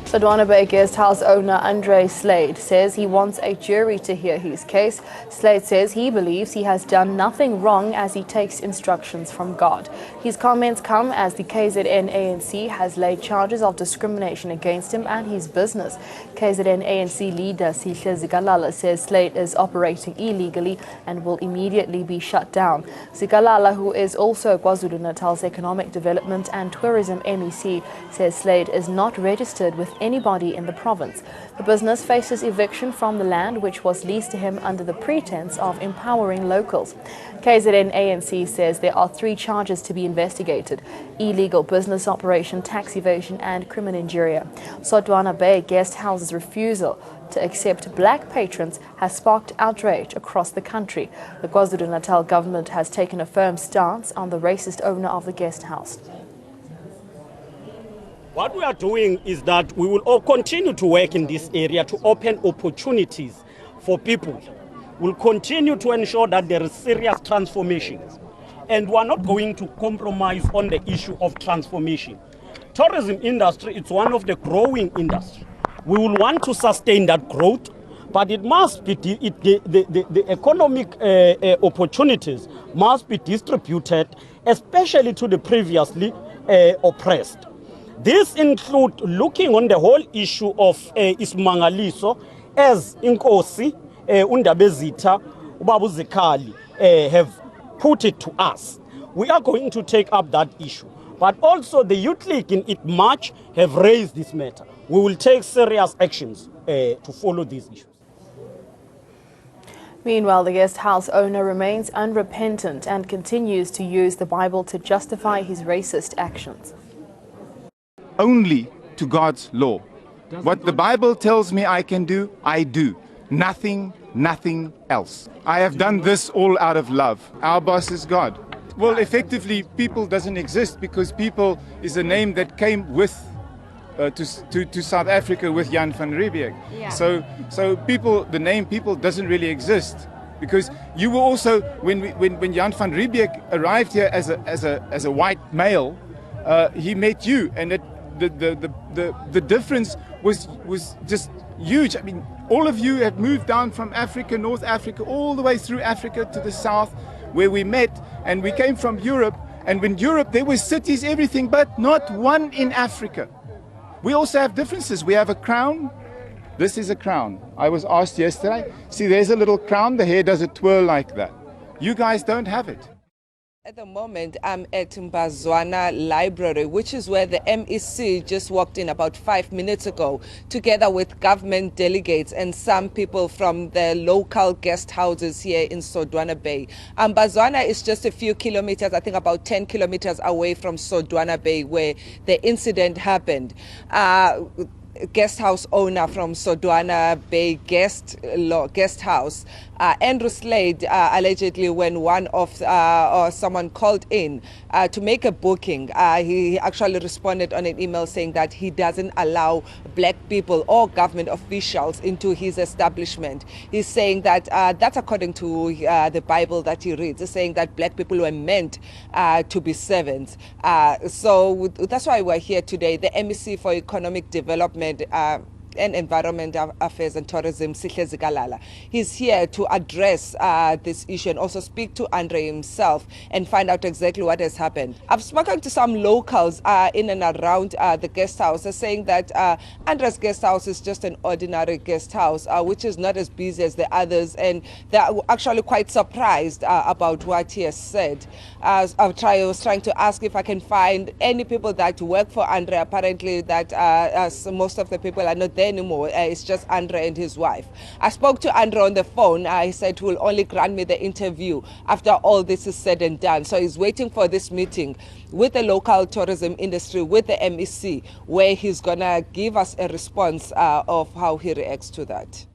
Sodwana Bay Guest House owner Andre Slade says he wants a jury to hear his case. Slade says he believes he has done nothing wrong as he takes instructions from God. His comments come as the KZN ANC has laid charges of discrimination against him and his business. KZN ANC leader Sihle Zikalala says Slade is operating illegally and will immediately be shut down. Zikalala, who is also KwaZulu-Natal's Economic Development and Tourism MEC, says Slade is not registered with anybody in the province. The business faces eviction from the land which was leased to him under the pretense of empowering locals. KZN ANC says there are 3 charges to be investigated: illegal business operation, tax evasion and criminal injuria. Sodwana Bay Guest House's refusal to accept black patrons has sparked outrage across the country. The KwaZulu-Natal government has taken a firm stance on the racist owner of the guest house. What we are doing is that we will all continue to work in this area to open opportunities for people. We'll continue to ensure that there is serious transformation. And we are not going to compromise on the issue of transformation. Tourism industry, it's one of the growing industries. We will want to sustain that growth, but it must be the economic opportunities must be distributed, especially to the previously oppressed. This includes looking on the whole issue of Ismangaliso as Inkosi, Undabezita, Ubabu Zikali have put it to us. We are going to take up that issue. But also the Youth League in its March have raised this matter. We will take serious actions to follow these issues. Meanwhile, the guest house owner remains unrepentant and continues to use the Bible to justify his racist actions. Only to God's law. What the Bible tells me I can do, I do. Nothing else. I have done this all out of love. Our boss is God. Well, effectively, people doesn't exist because people is a name that came with to South Africa with Jan van Riebeeck. Yeah. So people, the name people doesn't really exist because you were also when Jan van Riebeeck arrived here as a white male, he met you, and the difference was just huge. I mean, all of you have moved down from Africa, North Africa, all the way through Africa to the south, where we met, and we came from Europe. And in Europe, there were cities, everything, but not one in Africa. We also have differences. We have a crown. This is a crown. I was asked yesterday. See, there's a little crown. The hair does a twirl like that. You guys don't have it. At the moment, I'm at Mbazwana Library, which is where the MEC just walked in about 5 minutes ago, together with government delegates and some people from the local guest houses here in Sodwana Bay. Mbazwana is just a few kilometers, I think about 10 kilometers away from Sodwana Bay, where the incident happened. Guest house owner from Sodwana Bay Guest House, Andrew Slade, allegedly when one of or someone called in to make a booking, he actually responded on an email saying that he doesn't allow black people or government officials into his establishment. He's saying that that's according to the Bible that he reads. He's saying that black people were meant to be servants. So that's why we're here today. The MEC for Economic Development and Environment Affairs and Tourism, Sihle Zikalala. He's here to address this issue and also speak to Andre himself and find out exactly what has happened. I've spoken to some locals in and around the guest house. They're saying that Andre's guest house is just an ordinary guest house, which is not as busy as the others, and they're actually quite surprised about what he has said. I was trying to ask if I can find any people that work for Andre. Apparently that most of the people are not there anymore. It's just Andre and his wife. I spoke to Andre on the phone. He said he will only grant me the interview after all this is said and done. So he's waiting for this meeting with the local tourism industry, with the MEC, where he's gonna give us a response of how he reacts to that.